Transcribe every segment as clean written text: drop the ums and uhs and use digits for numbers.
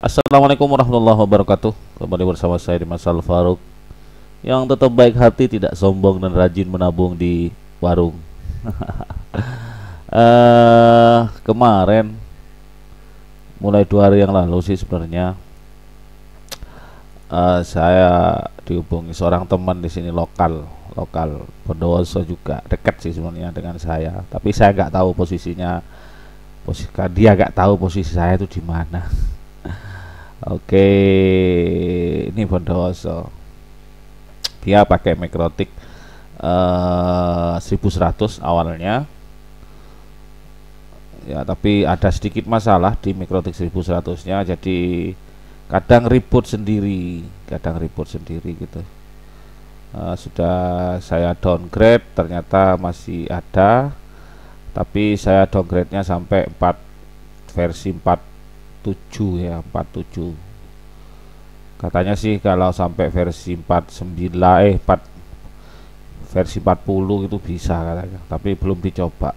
Assalamualaikum warahmatullahi wabarakatuh. Kembali bersama saya Dimas Al Farouk yang tetap baik hati, tidak sombong dan rajin menabung di warung. Kemarin mulai 2 hari yang lalu sih sebenarnya saya dihubungi seorang teman di sini lokal Bondowoso, juga dekat sih sebenarnya dengan saya, tapi saya nggak tahu posisinya, dia nggak tahu posisi saya itu di mana. Oke, ini Bondowoso. Dia pakai Mikrotik 1100 awalnya. Ya, tapi ada sedikit masalah di Mikrotik 1100-nya, jadi kadang ribut sendiri gitu. Sudah saya downgrade, ternyata masih ada, tapi saya downgrade-nya sampai versi 47 ya, 47. Katanya sih kalau sampai versi 40 itu bisa katanya, tapi belum dicoba.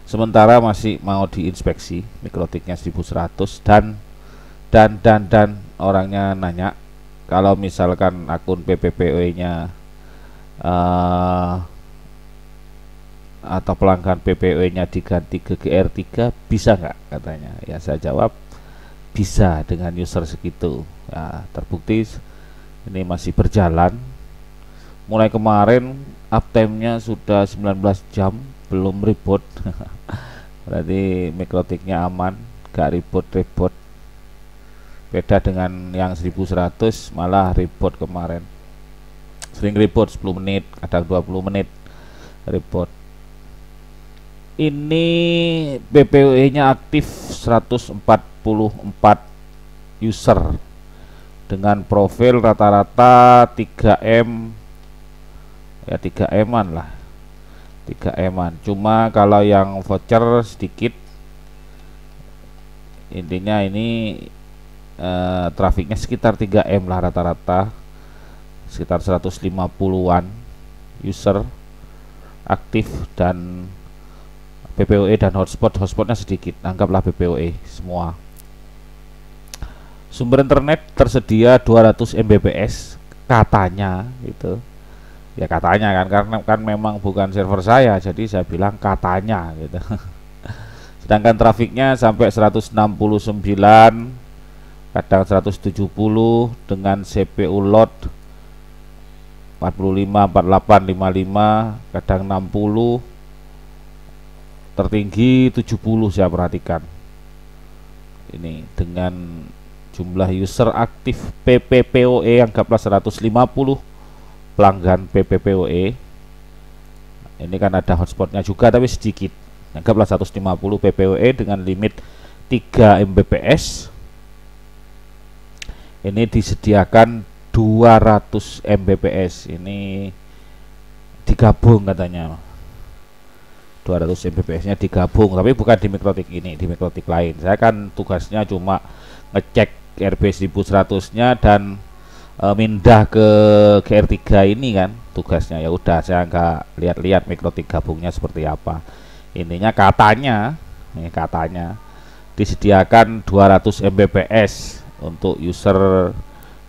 Sementara masih mau diinspeksi Mikrotiknya 1100, dan orangnya nanya kalau misalkan akun PPPoE-nya atau pelanggan PPOE-nya diganti ke GR3 bisa nggak katanya. Ya saya jawab bisa dengan user segitu. Ya, terbukti ini masih berjalan. Mulai kemarin uptime-nya sudah 19 jam belum reboot. Berarti Mikrotiknya aman, gak reboot. Beda dengan yang 1100 malah reboot kemarin. Sering reboot 10 menit, kadang 20 menit reboot. Ini PPOE-nya aktif 144 user dengan profil rata-rata 3M, ya 3M-an lah, 3M-an. Cuma kalau yang voucher sedikit. Intinya ini trafiknya sekitar 3M lah rata-rata, sekitar 150-an user aktif, dan PPOE dan hotspotnya sedikit, anggaplah PPOE semua. Sumber internet tersedia 200 Mbps katanya gitu. Ya katanya kan, karena kan memang bukan server saya, jadi saya bilang katanya gitu. Sedangkan trafiknya sampai 169, kadang 170 dengan CPU load 45, 48, 55, kadang 60, tertinggi 70 saya perhatikan. Ini dengan jumlah user aktif PPPoE anggaplah 150 pelanggan PPPoE. Ini kan ada hotspotnya juga tapi sedikit, anggaplah 150 PPoE dengan limit 3 Mbps. Ini disediakan 200 Mbps, ini digabung katanya, 200 Mbps nya digabung, tapi bukan di Mikrotik ini, di Mikrotik lain. Saya kan tugasnya cuma ngecek RB 1100 nya dan mindah ke GR3 ini kan tugasnya. Ya udah, saya nggak lihat-lihat Mikrotik gabungnya seperti apa. Intinya katanya disediakan 200 Mbps untuk user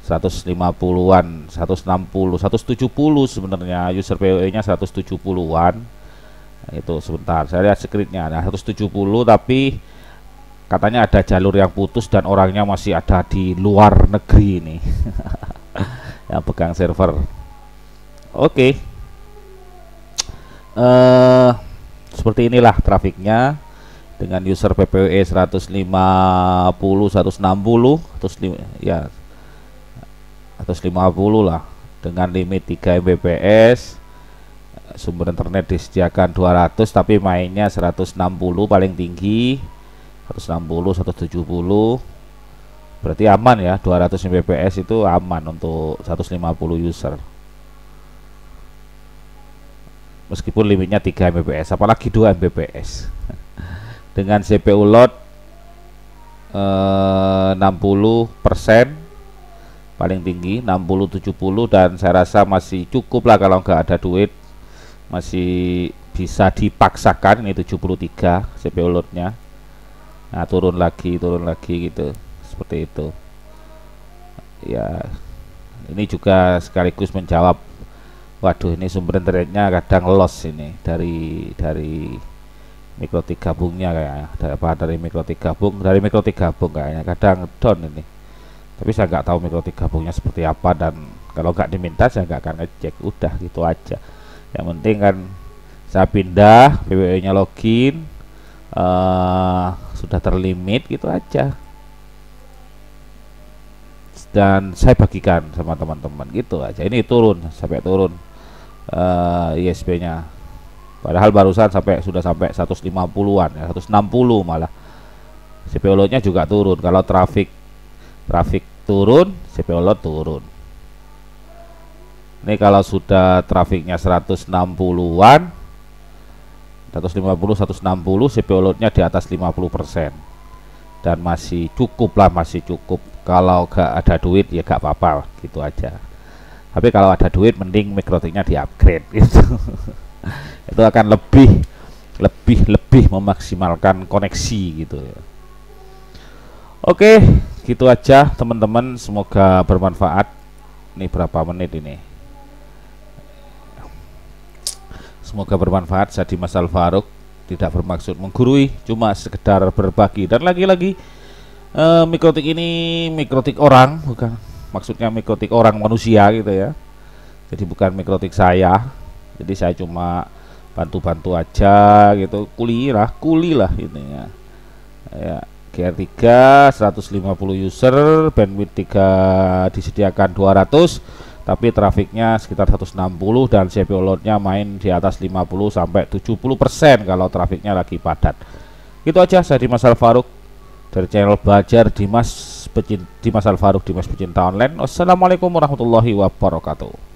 150-an, 160, 170 sebenarnya user PoE nya 170-an. Itu sebentar saya lihat skripnya, nah 170, tapi katanya ada jalur yang putus dan orangnya masih ada di luar negeri ini. yang pegang server. Oke. Seperti inilah trafiknya dengan user PPOE 150, 160, ya 150 lah, dengan limit 3 Mbps. Sumber internet disediakan 200 tapi mainnya 160 paling tinggi, 160, 170. Berarti aman ya, 200 Mbps itu aman untuk 150 user. Meskipun limitnya 3 Mbps, apalagi 2 Mbps. Dengan CPU load 60% paling tinggi, 60-70, dan saya rasa masih cukup lah kalau nggak ada duit, masih bisa dipaksakan. Ini 73 CPU loadnya. Nah, turun lagi gitu, seperti itu ya. Ini juga sekaligus menjawab, waduh ini sumber internetnya kadang loss ini dari mikrotik gabungnya, kayaknya dari mikrotik gabung kayaknya kadang down ini. Tapi saya nggak tahu mikrotik gabungnya seperti apa, dan kalau nggak diminta saya nggak akan ngecek, udah gitu aja. Yang penting kan saya pindah, PWE nya login, sudah terlimit gitu aja, dan saya bagikan sama teman-teman gitu aja. Ini turun sampai turun ISP nya, padahal barusan sudah sampai 150-an ya, 160 malah. CPU load nya juga turun. Kalau traffic turun, CPU load turun. Ini kalau sudah trafiknya 160-an, 150 160, CPU load-nya di atas 50%, dan masih cukup lah, masih cukup. Kalau gak ada duit ya gak apa-apa gitu aja. Tapi kalau ada duit mending mikrotiknya di upgrade gitu. Itu akan lebih memaksimalkan koneksi gitu ya. Oke, gitu aja teman-teman, semoga bermanfaat. Ini berapa menit ini? Semoga bermanfaat. Saya Dimas Alfaruk, tidak bermaksud menggurui, cuma sekedar berbagi. Dan lagi-lagi mikrotik ini mikrotik orang, bukan, maksudnya mikrotik orang manusia gitu ya. Jadi bukan mikrotik saya. Jadi saya cuma bantu-bantu aja gitu, kuli lah ini ya. Ya, GR3 150 user, bandwidth 3 disediakan 200, tapi trafiknya sekitar 160, dan CPU load-nya main di atas 50 sampai 70% kalau trafiknya lagi padat. Itu aja. Saya Dimas Alfaruk dari channel Belajar Dimas Alfaruk, Dimas Pecinta Online. Wassalamualaikum warahmatullahi wabarakatuh.